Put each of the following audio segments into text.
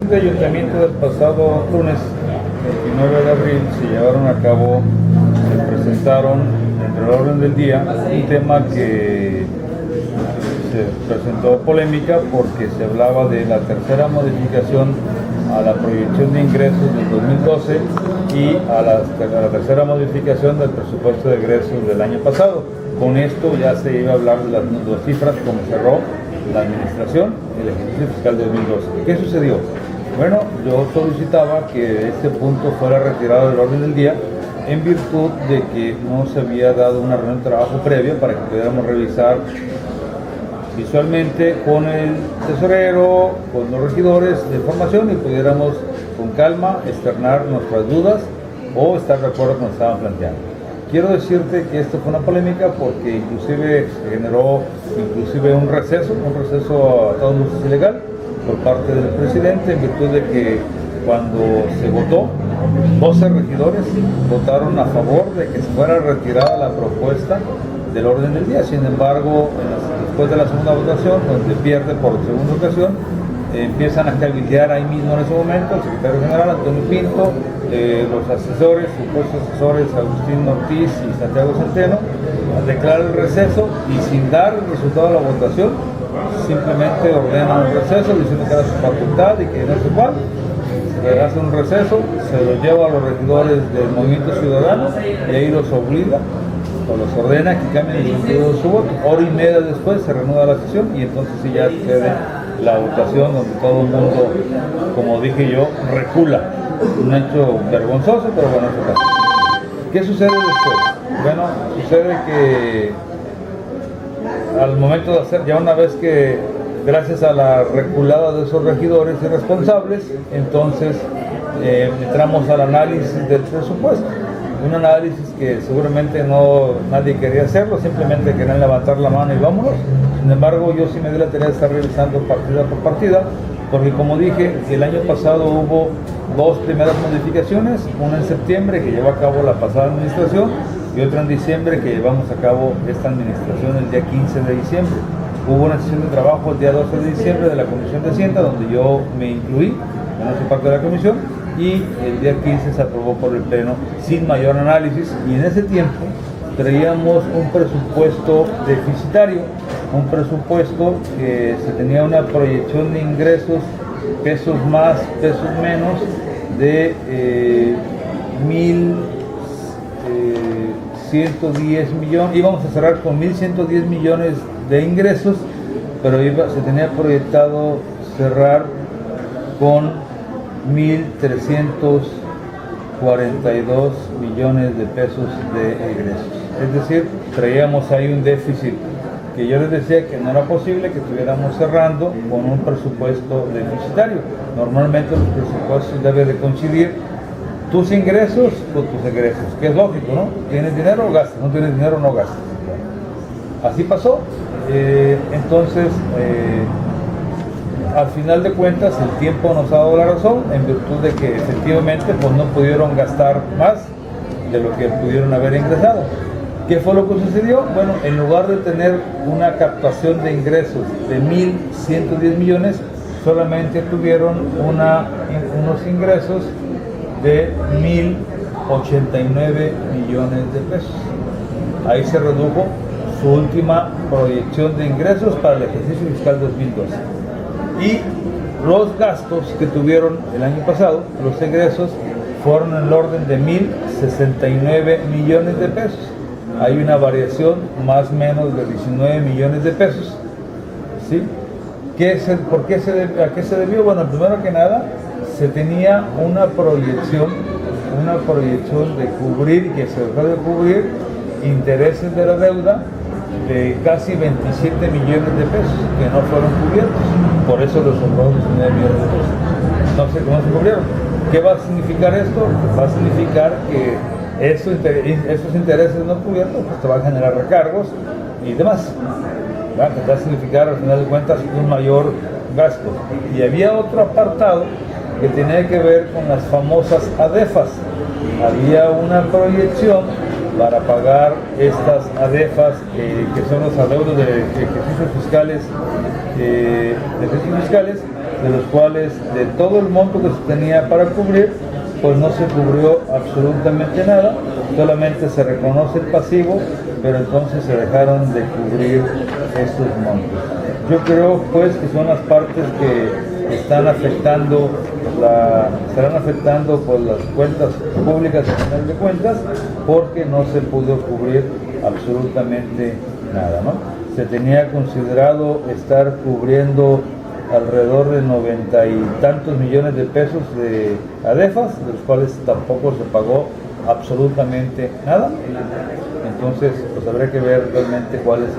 El ayuntamiento del pasado lunes, 29 de abril, se llevaron a cabo, se presentaron entre el orden del día un tema que se presentó polémica porque se hablaba de la tercera modificación a la proyección de ingresos del 2012 y a la tercera modificación del presupuesto de egresos del año pasado. Con esto ya se iba a hablar de las dos cifras como cerró la administración, el ejercicio fiscal de 2012. ¿Qué sucedió? Bueno, yo solicitaba que este punto fuera retirado del orden del día en virtud de que no se había dado una reunión de trabajo previa para que pudiéramos revisar visualmente con el tesorero, con los regidores de información y pudiéramos con calma externar nuestras dudas o estar de acuerdo con lo que estaban planteando. Quiero decirte que esto fue una polémica porque inclusive se generó un receso a todos luces ilegal por parte del presidente en virtud de que cuando se votó, 12 regidores votaron a favor de que se fuera retirada la propuesta del orden del día. Sin embargo, después de la segunda votación, donde pierde por segunda ocasión, empiezan a cabildear ahí mismo en ese momento el secretario general Antonio Pinto, los asesores, supuestos asesores Agustín Ortiz y Santiago Centeno, declaran el receso y sin dar el resultado de la votación, simplemente ordenan un receso diciendo que era su facultad y que no sé cuál. Se hace un receso, se lo lleva a los regidores del Movimiento Ciudadano y ahí los obliga o los ordena que cambien el sentido de su voto. Hora y media después se reanuda la sesión y entonces sí ya sucede la votación donde todo el mundo, como dije yo, recula. Un hecho vergonzoso, pero bueno, eso pasa. ¿Qué sucede después? Bueno, sucede que al momento de hacer, ya una vez que gracias a la reculada de esos regidores y responsables, entonces entramos al análisis del presupuesto. Un análisis que seguramente nadie quería hacerlo, simplemente querían levantar la mano y vámonos. Sin embargo, yo sí me di la tarea de estar revisando partida por partida, porque como dije, el año pasado hubo dos primeras modificaciones, una en septiembre que llevó a cabo la pasada administración y otra en diciembre que llevamos a cabo esta administración el día 15 de diciembre. Hubo una sesión de trabajo el día 12 de diciembre de la Comisión de Hacienda, donde yo me incluí, yo no soy parte de la comisión, y el día 15 se aprobó por el Pleno sin mayor análisis, y en ese tiempo traíamos un presupuesto deficitario, un presupuesto que se tenía una proyección de ingresos, pesos más, pesos menos, de 1.110 millones, íbamos a cerrar con 1.110 millones de ingresos, pero se tenía proyectado cerrar con 1.342 millones de pesos de egresos. Es decir, traíamos ahí un déficit que yo les decía que no era posible que estuviéramos cerrando con un presupuesto deficitario. Normalmente los presupuestos deben de coincidir tus ingresos con tus egresos, que es lógico, ¿no? ¿Tienes dinero o gastas? No tienes dinero, no gastas. Así pasó. Entonces, al final de cuentas, el tiempo nos ha dado la razón en virtud de que efectivamente pues, no pudieron gastar más de lo que pudieron haber ingresado. ¿Qué fue lo que sucedió? Bueno, en lugar de tener una captación de ingresos de 1.110 millones, solamente tuvieron unos ingresos de 1.089 millones de pesos. Ahí se redujo su última proyección de ingresos para el ejercicio fiscal 2012. Y los gastos que tuvieron el año pasado, los egresos, fueron en el orden de 1.069 millones de pesos. Hay una variación más o menos de 19 millones de pesos. ¿Sí? ¿A qué se debió? Bueno, primero que nada, se tenía una proyección de cubrir y que se dejó de cubrir intereses de la deuda de casi 27 millones de pesos que no fueron cubiertos. Por eso los sobró 19 millones de pesos. No sé cómo se cubrieron. ¿Qué va a significar esto? Va a significar que esos intereses no cubiertos pues te van a generar recargos y demás. Va a significar al final de cuentas un mayor gasto. Y había otro apartado que tenía que ver con las famosas ADEFAS. Había una proyección para pagar estas ADEFAS, que son los adeudos de ejercicios fiscales, de los cuales de todo el monto que se tenía para cubrir, pues no se cubrió absolutamente nada, solamente se reconoce el pasivo, pero entonces se dejaron de cubrir estos montos. Yo creo pues que son las partes que están afectando estarán afectando pues las cuentas públicas en final de cuentas, porque no se pudo cubrir absolutamente nada, ¿no? Se tenía considerado estar cubriendo alrededor de 90 y tantos millones de pesos de ADEFAS, de los cuales tampoco se pagó absolutamente nada. Entonces, pues habría que ver realmente cuál es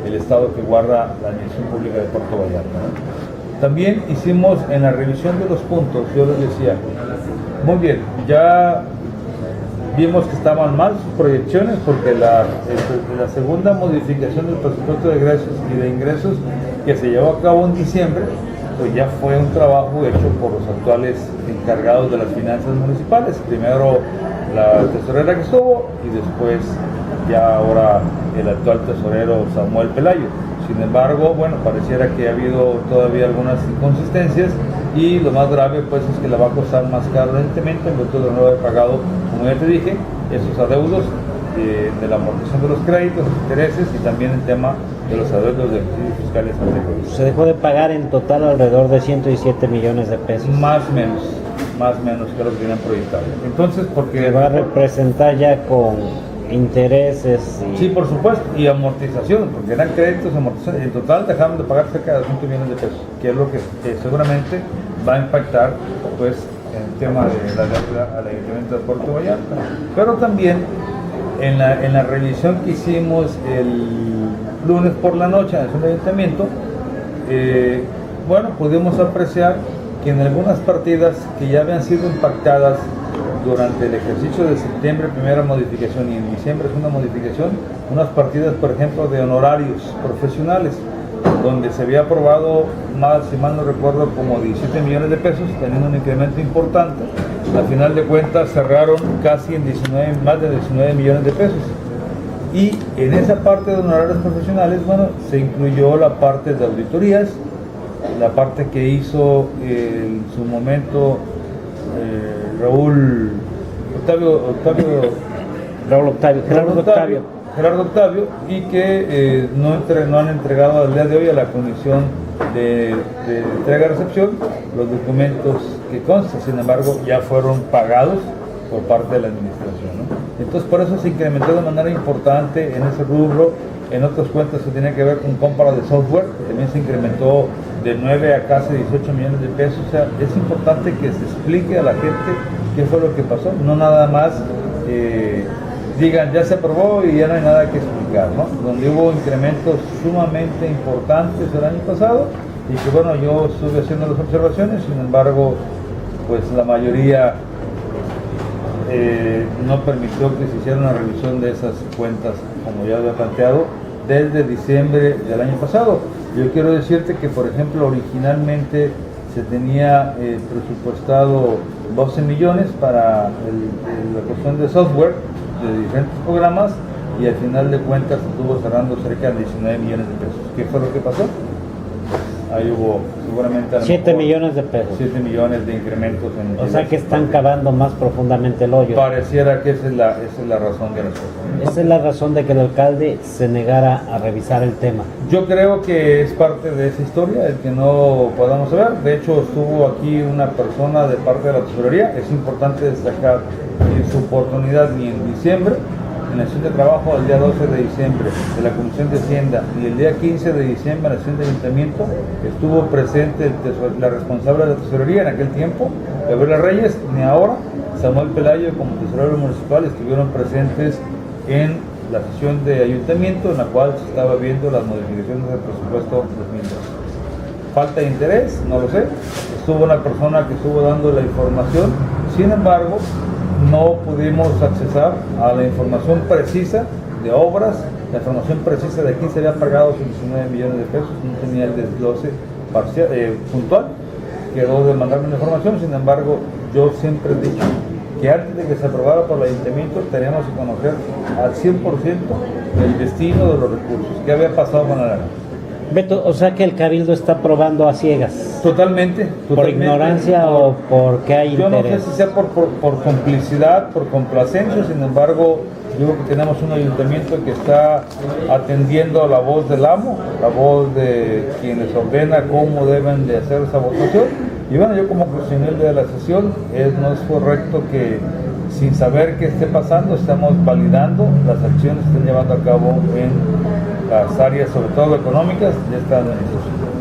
el estado que guarda la Administración Pública de Puerto Vallarta, ¿no? También hicimos en la revisión de los puntos, yo les decía, muy bien, ya vimos que estaban mal sus proyecciones, porque la segunda modificación del presupuesto de egresos y de ingresos que se llevó a cabo en diciembre, pues ya fue un trabajo hecho por los actuales encargados de las finanzas municipales, primero la tesorera que estuvo y después ya ahora el actual tesorero Samuel Pelayo. Sin embargo, bueno, pareciera que ha habido todavía algunas inconsistencias, y lo más grave pues es que la va a costar más caro evidentemente, en virtud de no haber pagado, como ya te dije, esos adeudos de la amortización de los créditos, los intereses, y también el tema de los adeudos de ejercicios fiscales anteriores. Se dejó de pagar en total alrededor de 117 millones de pesos. Más o menos que lo que tenían proyectado. Entonces, porque se va a representar ya con intereses sí, por supuesto, y amortización, porque eran créditos, amortización. En total dejaron de pagar cerca de 200 millones de pesos, que es lo que seguramente va a impactar pues en el tema de la deuda al Ayuntamiento de Puerto Vallarta. Pero también en la revisión que hicimos el lunes por la noche en el Ayuntamiento, bueno, pudimos apreciar que en algunas partidas que ya habían sido impactadas durante el ejercicio de septiembre, primera modificación, y en diciembre segunda modificación, unas partidas, por ejemplo, de honorarios profesionales, donde se había aprobado más, si mal no recuerdo, como 17 millones de pesos, teniendo un incremento importante. Al final de cuentas cerraron casi en más de 19 millones de pesos. Y en esa parte de honorarios profesionales, bueno, se incluyó la parte de auditorías, la parte que hizo en su momento Gerardo Octavio, y que no han entregado al día de hoy a la Comisión de entrega-recepción los documentos que constan. Sin embargo, ya fueron pagados por parte de la administración, ¿no? Entonces, por eso se incrementó de manera importante en ese rubro. En otras cuentas que tiene que ver con compra de software, que también se incrementó de 9 a casi 18 millones de pesos. O sea, es importante que se explique a la gente qué fue lo que pasó, no nada más digan ya se aprobó y ya no hay nada que explicar, ¿no? Donde hubo incrementos sumamente importantes el año pasado, y que bueno, yo estuve haciendo las observaciones, sin embargo, pues la mayoría no permitió que se hiciera una revisión de esas cuentas, como ya había planteado, desde diciembre del año pasado. Yo quiero decirte que, por ejemplo, originalmente se tenía presupuestado 12 millones para la cuestión de software de diferentes programas, y al final de cuentas estuvo cerrando cerca de 19 millones de pesos. ¿Qué fue lo que pasó? Ahí hubo seguramente 7 millones de pesos. 7 millones de incrementos en o sea que están cavando más profundamente el hoyo. Pareciera que esa es la razón de las cosas, ¿no? Esa es la razón de que el alcalde se negara a revisar el tema. Yo creo que es parte de esa historia el que no podamos saber. De hecho, estuvo aquí una persona de parte de la tesorería. Es importante destacar en su oportunidad, ni en diciembre, en la sesión de trabajo el día 12 de diciembre de la Comisión de Hacienda, y el día 15 de diciembre en la sesión de Ayuntamiento, estuvo presente la responsable de la tesorería en aquel tiempo, Gabriela Reyes, ni ahora Samuel Pelayo como tesorero municipal estuvieron presentes en la sesión de Ayuntamiento, en la cual se estaba viendo las modificaciones del presupuesto 2012. Falta de interés, no lo sé. Estuvo una persona que estuvo dando la información, sin embargo, no pudimos accesar a la información precisa de obras, la información precisa de quién se había pagado sus 19 millones de pesos, no tenía el desglose parcial, puntual. Quedó de mandarme la información. Sin embargo, yo siempre he dicho que antes de que se aprobara por el Ayuntamiento teníamos que conocer al 100% el destino de los recursos, qué había pasado con la lana. Beto, o sea que el Cabildo está aprobando a ciegas. Totalmente. ¿Por ignorancia o porque hay Yo no sé interés? si sea por complicidad, por complacencia, sin embargo, yo creo que tenemos un ayuntamiento que está atendiendo la voz del amo, la voz de quien les ordena cómo deben de hacer esa votación. Y bueno, yo como profesional de la sesión, no es correcto que sin saber qué esté pasando, estamos validando las acciones que están llevando a cabo en las áreas, sobre todo económicas, de esta administración.